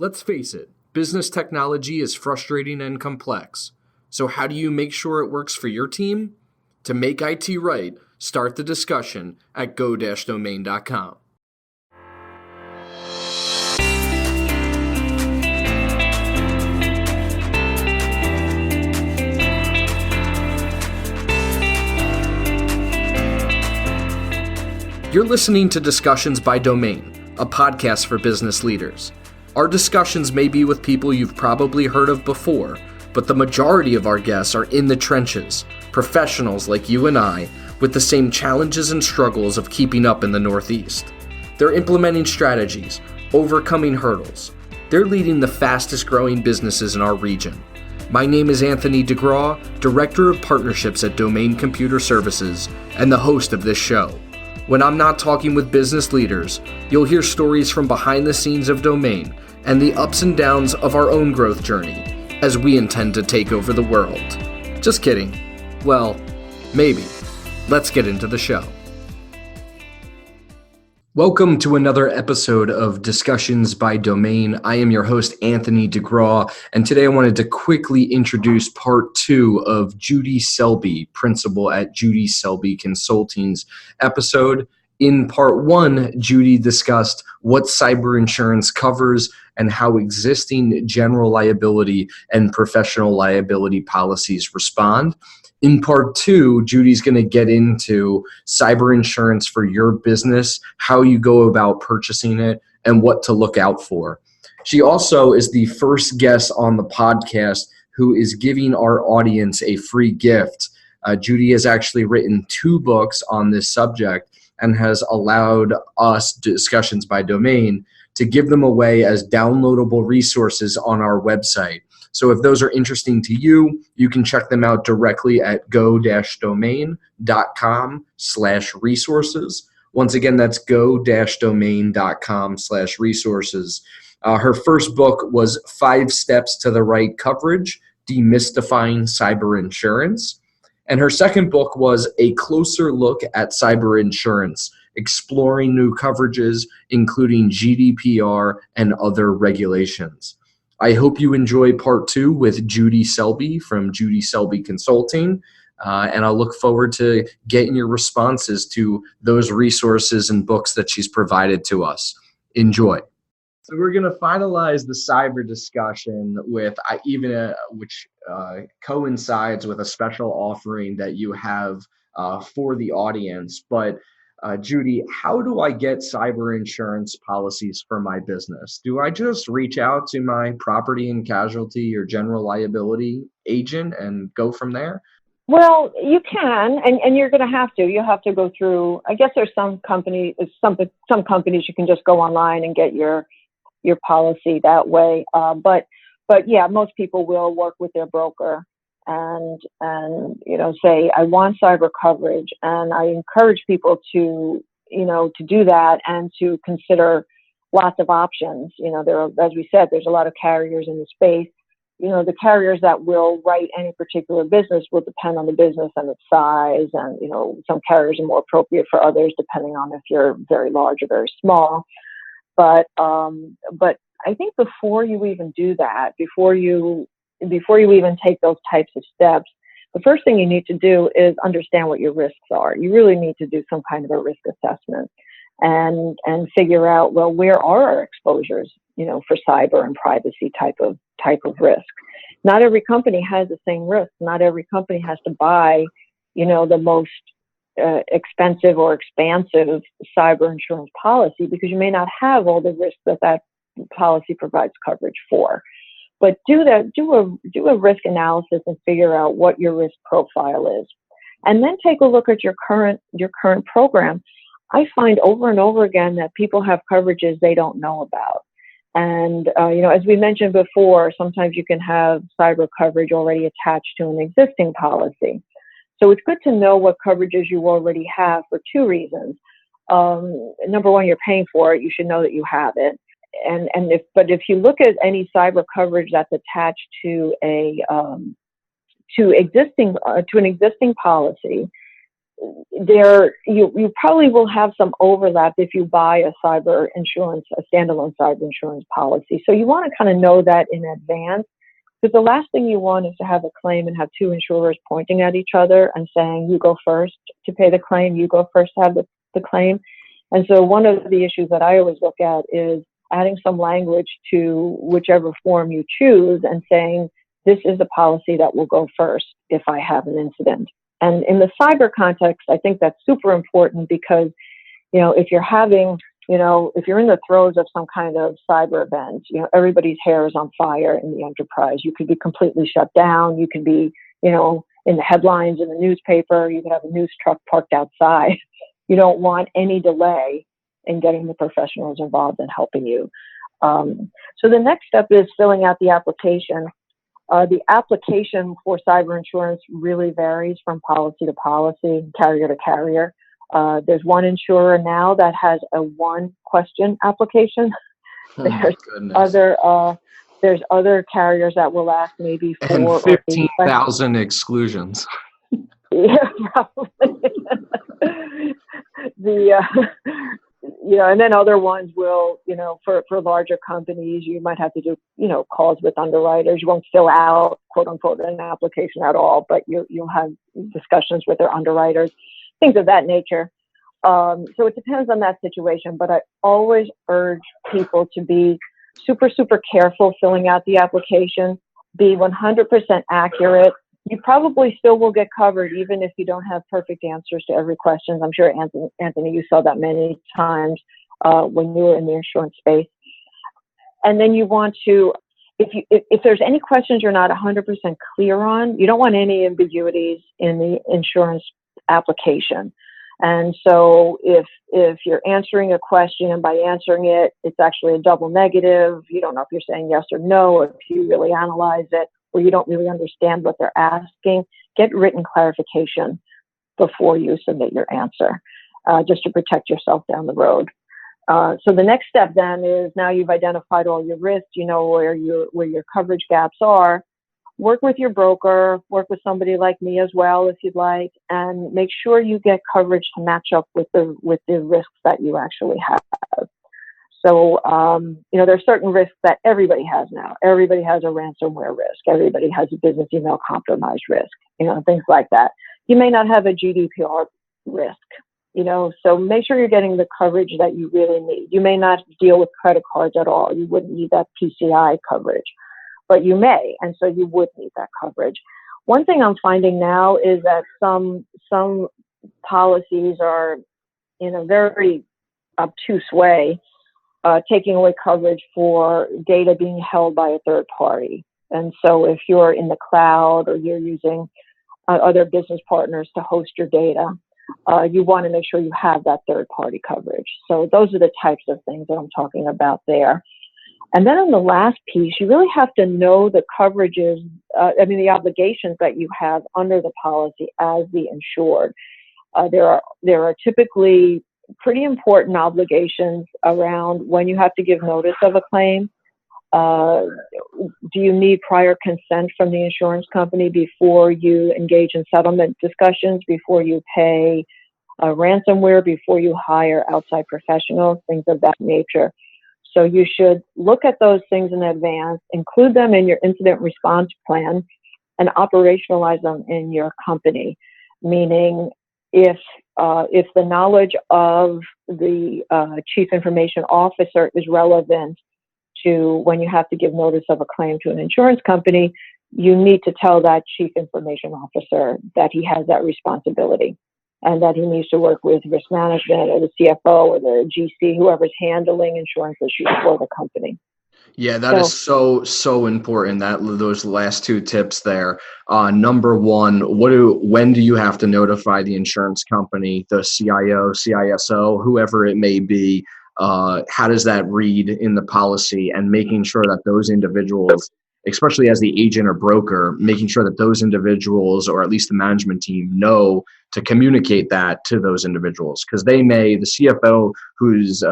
Let's face it, business technology is frustrating and complex. So how do you make sure it works for your team? To make IT right, start the discussion at go-domain.com. You're listening to Discussions by Domain, a podcast for business leaders. Our discussions may be with people you've probably heard of before, but the majority of our guests are in the trenches, professionals like you and I, with the same challenges and struggles of keeping up in the Northeast. They're implementing strategies, overcoming hurdles. They're leading the fastest growing businesses in our region. My name is Anthony DeGraw, Director of Partnerships at Domain Computer Services, and the host of this show. When I'm not talking with business leaders, you'll hear stories from behind the scenes of Domain and the ups and downs of our own growth journey, as we intend to take over the world. Just kidding. Well, maybe. Let's get into the show. Welcome to another episode of Discussions by Domain. I am your host, Anthony DeGraw, and today I wanted to quickly introduce part 2 of Judy Selby, principal at Judy Selby Consulting's episode. In part 1, Judy discussed what cyber insurance covers and how existing general liability and professional liability policies respond. In part 2, Judy's going to get into cyber insurance for your business, how you go about purchasing it, and what to look out for. She also is the first guest on the podcast who is giving our audience a free gift. Judy has actually written 2 books on this subject and has allowed us, Discussions by Domain, to give them away as downloadable resources on our website. So if those are interesting to you, you can check them out directly at go-domain.com/resources. Once again, that's go-domain.com/resources. Her first book was 5 Steps to the Right Coverage, Demystifying Cyber Insurance. And her second book was A Closer Look at Cyber Insurance, Exploring New Coverages, including GDPR and other regulations. I hope you enjoy part 2 with Judy Selby from Judy Selby Consulting, and I'll look forward to getting your responses to those resources and books that she's provided to us. Enjoy. So we're going to finalize the cyber discussion with which coincides with a special offering that you have for the audience. But Judy, how do I get cyber insurance policies for my business? Do I just reach out to my property and casualty or general liability agent and go from there? Well, you can, and you're going to have to. You have to go through. I guess there's some companies you can just go online and get your policy that way. But yeah, most people will work with their broker and say, I want cyber coverage, and I encourage people to do that and to consider lots of options. As we said, there's a lot of carriers in the space. The carriers that will write any particular business will depend on the business and its size, and some carriers are more appropriate for others depending on if you're very large or very small. But I think before you even do that, before you even take those types of steps, the first thing you need to do is understand what your risks are. You really need to do some kind of a risk assessment and figure out, well, where are our exposures, for cyber and privacy type of risk. Not every company has the same risk. Not every company has to buy, the most expensive or expansive cyber insurance policy, because you may not have all the risks that policy provides coverage for. But do a risk analysis and figure out what your risk profile is, and then take a look at your current program. I find over and over again that people have coverages they don't know about, and as we mentioned before, sometimes you can have cyber coverage already attached to an existing policy. So it's good to know what coverages you already have for 2 reasons. Number one, you're paying for it. You should know that you have it. If you look at any cyber coverage that's attached to an existing policy, you probably will have some overlap if you buy a cyber insurance, a standalone cyber insurance policy. So you want to kind of know that in advance, because the last thing you want is to have a claim and have two insurers pointing at each other and saying, you go first to pay the claim, you go first to have the claim. And so one of the issues that I always look at is adding some language to whichever form you choose and saying, this is the policy that will go first if I have an incident. And in the cyber context, I think that's super important because, if you're having, if you're in the throes of some kind of cyber event, everybody's hair is on fire in the enterprise. You could be completely shut down. You could be, in the headlines in the newspaper. You could have a news truck parked outside. You don't want any delay in getting the professionals involved and helping you. So the next step is filling out the application. The application for cyber insurance really varies from policy to policy, carrier to carrier. There's one insurer now that has a one-question application. There's other carriers that will ask maybe 4 and 15,000 exclusions. Yeah, probably. And then other ones will, for larger companies, you might have to do, calls with underwriters. You won't fill out, quote unquote, an application at all, but you'll have discussions with their underwriters, things of that nature. So it depends on that situation, but I always urge people to be super, super careful filling out the application, be 100% accurate. You probably still will get covered even if you don't have perfect answers to every question. I'm sure, Anthony, you saw that many times when you were in the insurance space. And then you want to, if there's any questions you're not 100% clear on, you don't want any ambiguities in the insurance application. And so if you're answering a question and by answering it, it's actually a double negative, you don't know if you're saying yes or no, if you really analyze it, or you don't really understand what they're asking, get written clarification before you submit your answer, just to protect yourself down the road. So the next step then is, now you've identified all your risks, you know where your coverage gaps are. Work with your broker, work with somebody like me as well if you'd like, and make sure you get coverage to match up with the risks that you actually have. So, there's certain risks that everybody has now. Everybody has a ransomware risk. Everybody has a business email compromise risk, things like that. You may not have a GDPR risk, so make sure you're getting the coverage that you really need. You may not deal with credit cards at all. You wouldn't need that PCI coverage, but you may, and so you would need that coverage. One thing I'm finding now is that some policies are, in a very obtuse way, taking away coverage for data being held by a third party. And so if you're in the cloud or you're using other business partners to host your data, you want to make sure you have that third party coverage. So those are the types of things that I'm talking about there. And then on the last piece, you really have to know the coverages, the obligations that you have under the policy as the insured. There are typically pretty important obligations around when you have to give notice of a claim. Do you need prior consent from the insurance company before you engage in settlement discussions, before you pay ransomware, before you hire outside professionals, things of that nature? So you should look at those things in advance, include them in your incident response plan, and operationalize them in your company. Meaning, if the knowledge of the chief information officer is relevant to when you have to give notice of a claim to an insurance company, you need to tell that chief information officer that he has that responsibility and that he needs to work with risk management or the CFO or the GC, whoever's handling insurance issues for the company. Yeah, that is so important. Those last two tips there. Number one, when do you have to notify the insurance company, the CIO, CISO, whoever it may be? How does that read in the policy? And making sure that those individuals, especially as the agent or broker, making sure that those individuals, or at least the management team, know to communicate that to those individuals, because the CFO who's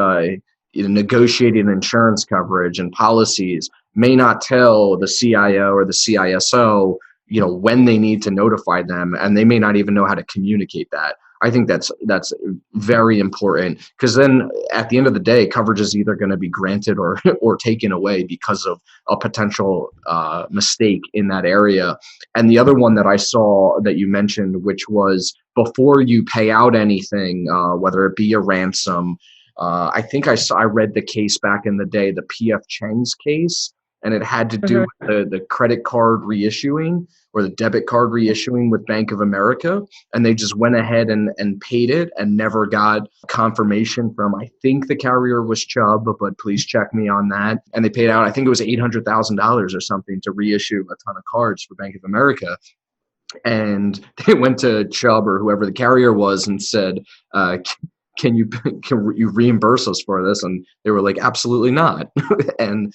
negotiating insurance coverage and policies may not tell the CIO or the CISO, when they need to notify them, and they may not even know how to communicate that. I think that's very important, because then at the end of the day, coverage is either going to be granted or or taken away because of a potential mistake in that area. And the other one that I saw that you mentioned, which was before you pay out anything, whether it be a ransom. I think I read the case back in the day, the P.F. Chang's case, and it had to do with the credit card reissuing or the debit card reissuing with Bank of America. And they just went ahead and paid it and never got confirmation from, I think the carrier was Chubb, but please check me on that. And they paid out, I think it was $800,000 or something to reissue a ton of cards for Bank of America. And they went to Chubb or whoever the carrier was and said, can you reimburse us for this? And they were like, absolutely not. And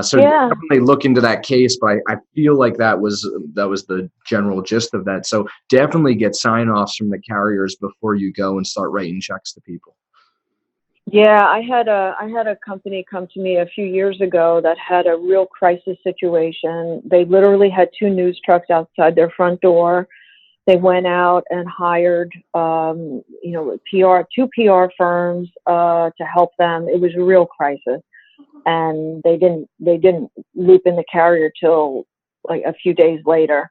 so definitely look into that case. But I feel like that was the general gist of that. So definitely get sign-offs from the carriers before you go and start writing checks to people. Yeah, I had a company come to me a few years ago that had a real crisis situation. They literally had 2 news trucks outside their front door. They went out and hired, two PR firms to help them. It was a real crisis, and they didn't loop in the carrier till like a few days later,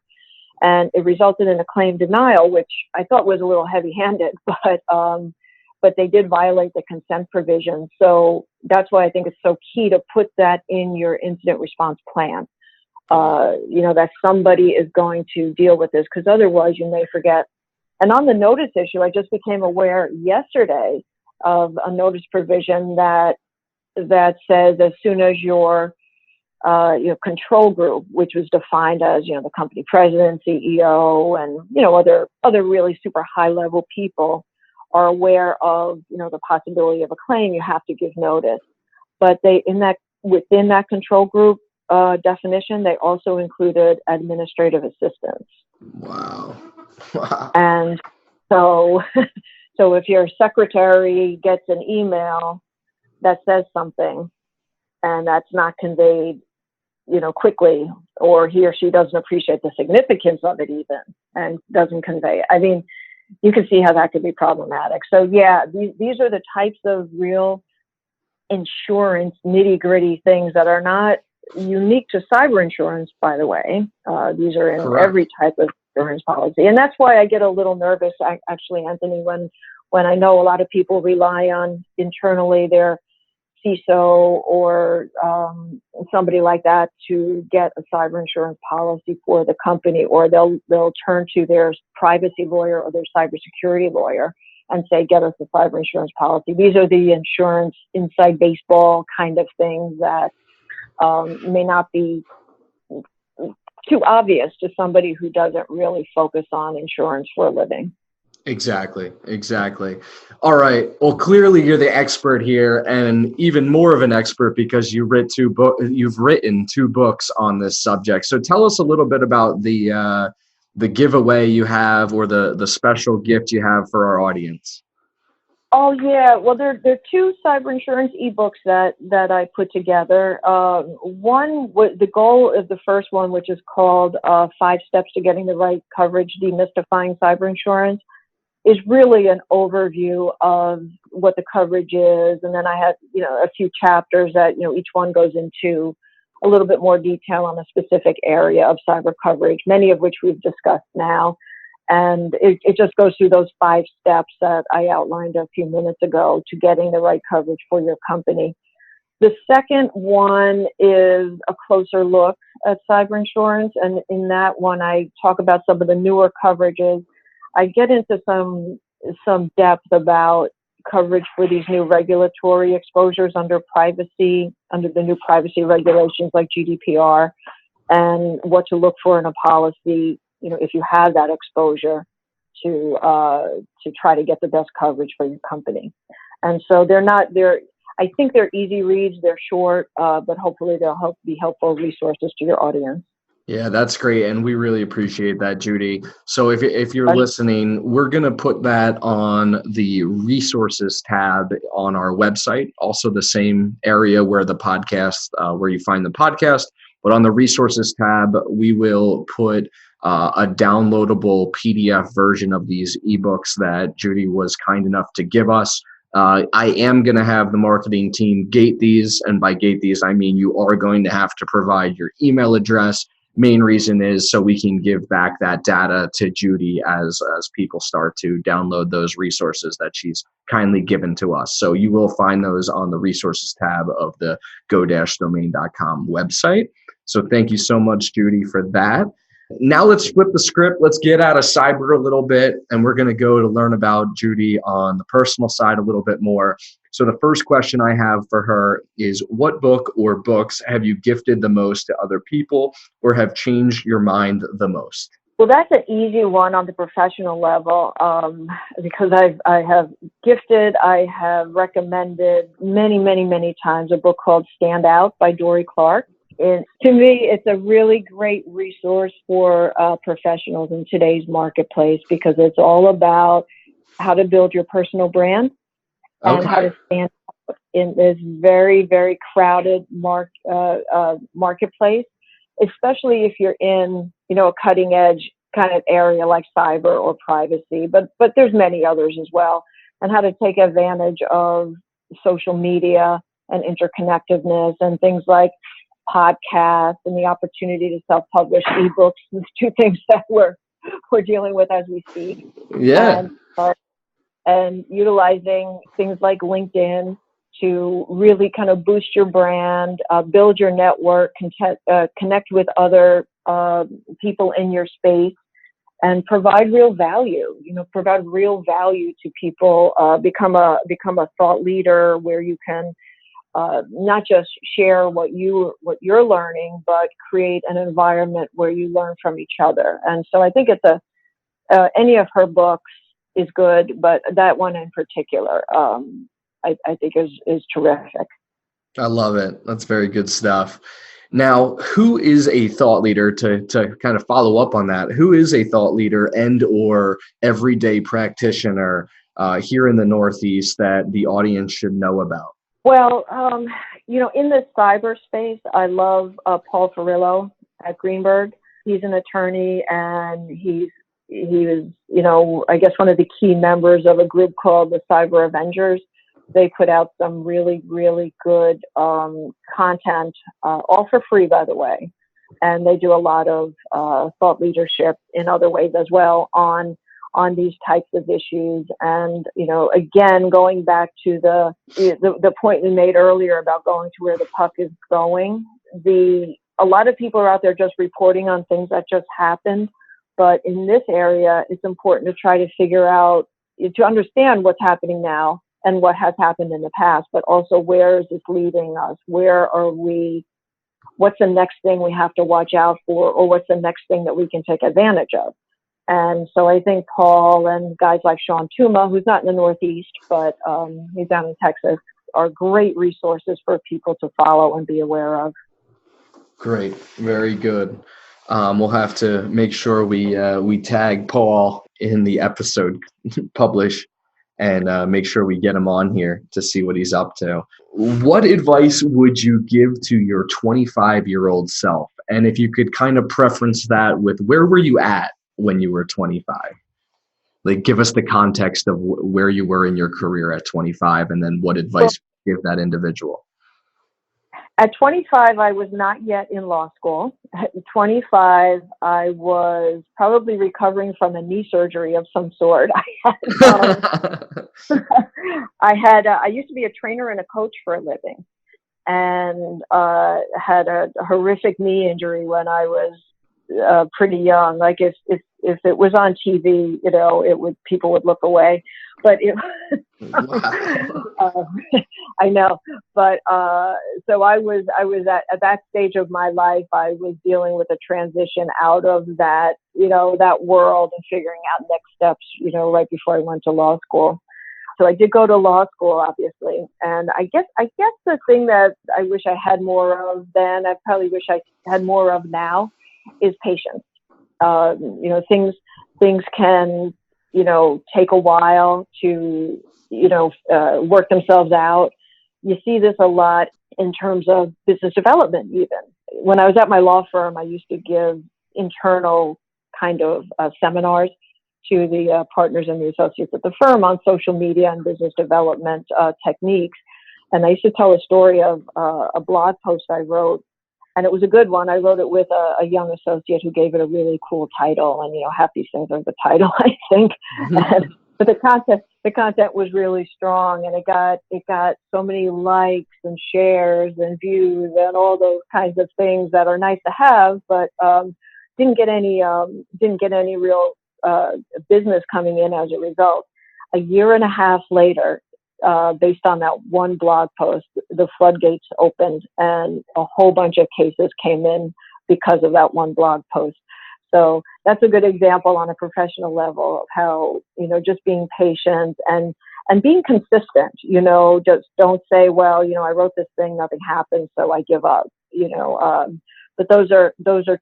and it resulted in a claim denial, which I thought was a little heavy-handed, but they did violate the consent provision. So that's why I think it's so key to put that in your incident response plan. That somebody is going to deal with this, because otherwise you may forget. And on the notice issue, I just became aware yesterday of a notice provision that says as soon as your control group, which was defined as the company president, CEO, and other really super high level people are aware of the possibility of a claim, you have to give notice. But within that control group definition, they also included administrative assistants. Wow. And so if your secretary gets an email that says something and that's not conveyed, quickly, or he or she doesn't appreciate the significance of it even and doesn't convey it, I mean, you can see how that could be problematic. So yeah, these are the types of real insurance nitty-gritty things that are not unique to cyber insurance, by the way. These are in every type of insurance policy. And that's why I get a little nervous, actually, Anthony, when I know a lot of people rely on internally their CISO or somebody like that to get a cyber insurance policy for the company, or they'll turn to their privacy lawyer or their cybersecurity lawyer and say, get us a cyber insurance policy. These are the insurance inside baseball kind of things that may not be too obvious to somebody who doesn't really focus on insurance for a living. Exactly. All right. Well, clearly you're the expert here, and even more of an expert because you've written 2 books on this subject. So tell us a little bit about the giveaway you have, or the special gift you have for our audience. Oh yeah, well there are 2 cyber insurance ebooks that I put together. One was the goal of the first one, which is called 5 Steps to Getting the Right Coverage: Demystifying Cyber Insurance, is really an overview of what the coverage is, and then I had a few chapters that each one goes into a little bit more detail on a specific area of cyber coverage, many of which we've discussed now. And it just goes through those 5 steps that I outlined a few minutes ago to getting the right coverage for your company. The second one is a closer look at cyber insurance. And in that one, I talk about some of the newer coverages. I get into some depth about coverage for these new regulatory exposures under the new privacy regulations like GDPR, and what to look for in a policy, if you have that exposure, to try to get the best coverage for your company. And so I think they're easy reads, they're short, but hopefully they'll be helpful resources to your audience. Yeah, that's great. And we really appreciate that, Judy. So if you're listening, we're going to put that on the resources tab on our website, also the same area where the podcast, where you find the podcast. But on the resources tab, we will put a downloadable PDF version of these ebooks that Judy was kind enough to give us. I am going to have the marketing team gate these, and by gate these, I mean you are going to have to provide your email address. Main reason is so we can give back that data to Judy as people start to download those resources that she's kindly given to us. So you will find those on the resources tab of the go-domain.com website. So thank you so much, Judy, for that. Now let's flip the script. Let's get out of cyber a little bit, and we're going to go to learn about Judy on the personal side a little bit more. So the first question I have for her is, what book or books have you gifted the most to other people or have changed your mind the most? Well, that's an easy one on the professional level, because I have gifted, I have recommended many times a book called Stand Out by Dorie. And to me, it's a really great resource for professionals in today's marketplace, because it's all about how to build your personal brand and how to stand out in this very crowded marketplace, especially if you're in, a cutting edge kind of area like cyber or privacy, but there's many others as well, and how to take advantage of social media and interconnectedness and things like podcasts and the opportunity to self-publish ebooks. These two things that we're dealing with as we speak. Yeah. And utilizing things like LinkedIn to really kind of boost your brand, build your network, connect with other people in your space, and provide real value. Provide real value to people. Become a thought leader where you can not just share what you're learning, but create an environment where you learn from each other. And so I think it's any of her books is good, but that one in particular, I think is terrific. I love it. That's very good stuff. Now, who is a thought leader, to kind of follow up on that? Who is a thought leader and or everyday practitioner here in the Northeast that the audience should know about? Well, in the cyberspace, I love Paul Farello at Greenberg. He's an attorney, and he was, I guess, one of the key members of a group called the Cyber Avengers. They put out some really good content, all for free, by the way. And they do a lot of thought leadership in other ways as well on these types of issues. And, again, going back to the point we made earlier about going to where the puck is going, a lot of people are out there just reporting on things that just happened. But in this area, it's important to try to figure out, to understand what's happening now and what has happened in the past, but also where is this leading us? Where are we? What's the next thing we have to watch out for? Or what's the next thing that we can take advantage of? And so I think Paul and guys like Sean Tuma, who's not in the Northeast, but he's down in Texas, are great resources for people to follow and be aware of. Great. Very good. We'll have to make sure we tag Paul in the episode publish and make sure we get him on here to see what he's up to. What advice would you give to your 25-year-old self? And if you could kind of preference that with where were you at when you were 25? Like, give us the context of where you were in your career at 25, and then what advice would you give that individual? At 25, I was not yet in law school. At 25, I was probably recovering from a knee surgery of some sort. I used to be a trainer and a coach for a living, and had a horrific knee injury when I was pretty young. Like if it was on TV, people would look away. But I know. But so I was at that stage of my life, I was dealing with a transition out of that, that world, and figuring out next steps, right before I went to law school. So I did go to law school, obviously. And I guess the thing that I wish I had more of then, I probably wish I had more of now, is patience. Things can, take a while to, work themselves out. You see this a lot in terms of business development, even. When I was at my law firm, I used to give internal kind of seminars to the partners and the associates at the firm on social media and business development techniques. And I used to tell a story of a blog post I wrote, and it was a good one. I wrote it with a young associate who gave it a really cool title, and half these things are the title, I think. But the content was really strong, and it got so many likes and shares and views and all those kinds of things that are nice to have, but didn't get any real business coming in as a result. A year and a half later, based on that one blog post, the floodgates opened and a whole bunch of cases came in because of that one blog post. So that's a good example on a professional level of how, just being patient and being consistent, just don't say, well, I wrote this thing, nothing happened, so I give up, but those are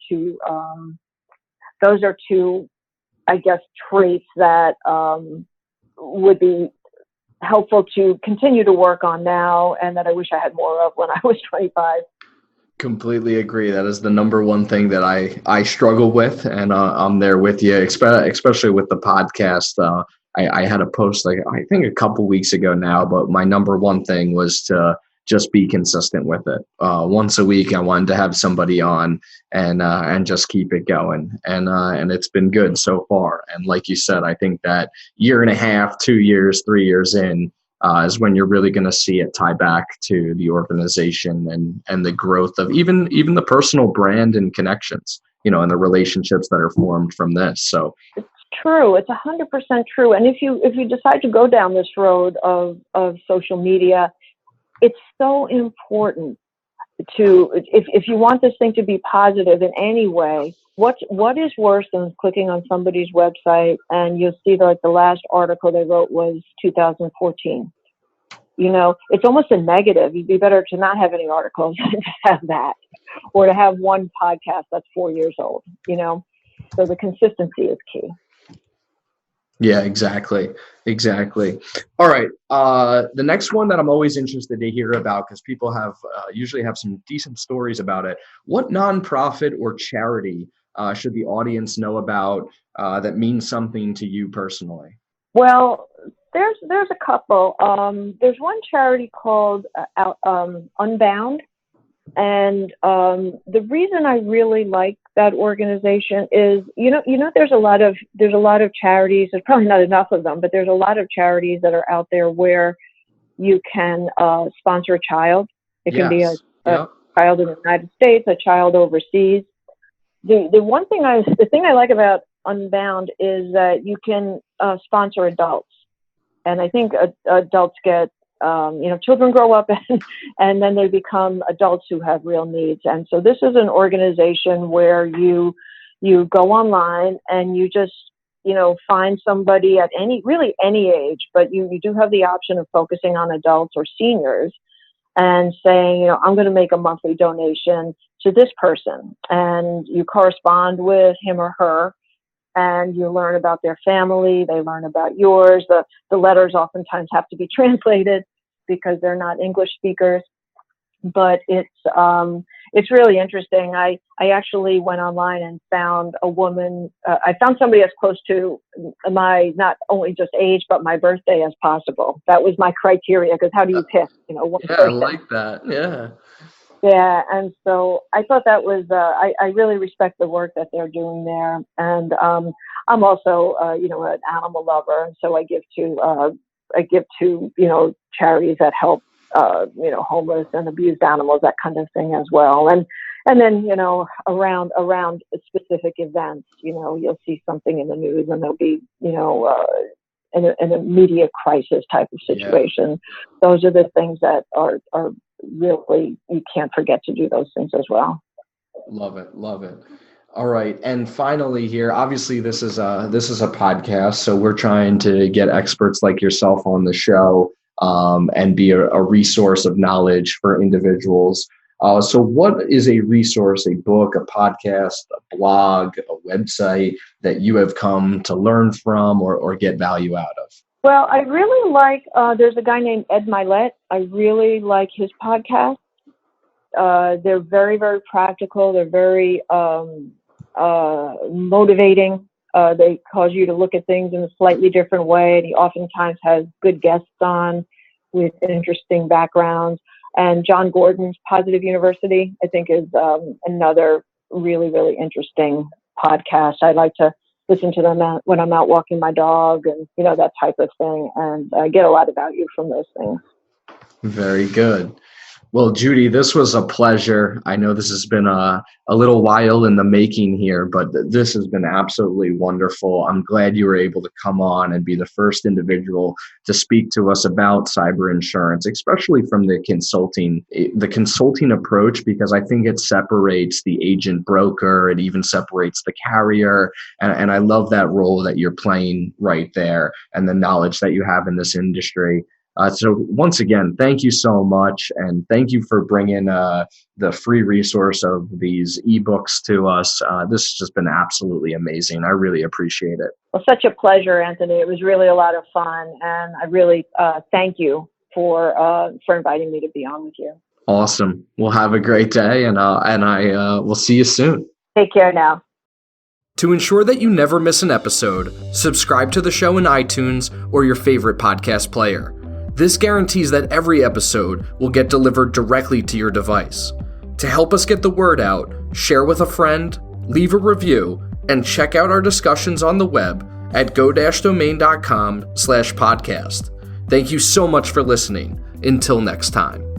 two, I guess, traits that would be helpful to continue to work on now, and that I wish I had more of when I was 25. Completely agree. That is the number one thing that I struggle with, and I'm there with you, especially with the podcast. I had a post, I think a couple weeks ago now, but my number one thing was to just be consistent with it. Once a week, I wanted to have somebody on and just keep it going, and it's been good so far. And like you said, I think that year and a half, 2 years, 3 years in, is when you're really going to see it tie back to the organization and the growth of even the personal brand and connections, and the relationships that are formed from this. So it's true. It's 100% true. And if you decide to go down this road of social media, it's so important to, if you want this thing to be positive in any way, what is worse than clicking on somebody's website and you'll see the last article they wrote was 2014. It's almost a negative. You'd be better to not have any articles than to have that, or to have one podcast that's 4 years old, So the consistency is key. Yeah, exactly. All right. The next one that I'm always interested to hear about, because people usually have some decent stories about it. What nonprofit or charity should the audience know about that means something to you personally? Well, there's a couple. There's one charity called Unbound, and the reason I really like that organization is, there's a lot of charities. There's probably not enough of them, but there's a lot of charities that are out there where you can sponsor a child. It can be a child in the United States, a child overseas. The thing I like about Unbound is that you can sponsor adults, and I think adults get children grow up and then they become adults who have real needs. And so this is an organization where you go online and you just, find somebody at any age, but you do have the option of focusing on adults or seniors and saying, I'm going to make a monthly donation to this person. And you correspond with him or her, and you learn about their family. They learn about yours. The letters oftentimes have to be translated because they're not English speakers. But it's really interesting. I actually went online and found a woman. I found somebody as close to my, not only just age, but my birthday as possible. That was my criteria, because how do you pick, one person? I like that. Yeah. Yeah. And so I thought that was, I really respect the work that they're doing there. And I'm also, an animal lover. And so I give to charities that help, homeless and abused animals, that kind of thing as well. And then, around specific events, you'll see something in the news and there'll be, an immediate crisis type of situation. Yeah. Those are the things that are really, you can't forget to do those things as well. Love it. All right. And finally here, obviously this is a podcast, so we're trying to get experts like yourself on the show and be a resource of knowledge for individuals. So what is a resource, a book, a podcast, a blog, a website that you have come to learn from or get value out of? Well, I really like, there's a guy named Ed Milet. I really like his podcast. They're very, very practical. They're very, motivating. They cause you to look at things in a slightly different way. And he oftentimes has good guests on with interesting backgrounds. And John Gordon's Positive University, I think, is another really, really interesting podcast. I like to listen to them when I'm out walking my dog and, that type of thing. And I get a lot of value from those things. Very good. Well, Judy, this was a pleasure. I know this has been a little while in the making here, but this has been absolutely wonderful. I'm glad you were able to come on and be the first individual to speak to us about cyber insurance, especially from the consulting approach, because I think it separates the agent broker. It even separates the carrier. And I love that role that you're playing right there and the knowledge that you have in this industry. So once again, thank you so much. And thank you for bringing the free resource of these ebooks to us. This has just been absolutely amazing. I really appreciate it. Well, such a pleasure, Anthony. It was really a lot of fun. And I really thank you for inviting me to be on with you. Awesome. Well, have a great day. And I will see you soon. Take care now. To ensure that you never miss an episode, subscribe to the show in iTunes or your favorite podcast player. This guarantees that every episode will get delivered directly to your device. To help us get the word out, share with a friend, leave a review, and check out our discussions on the web at go-domain.com/podcast. Thank you so much for listening. Until next time.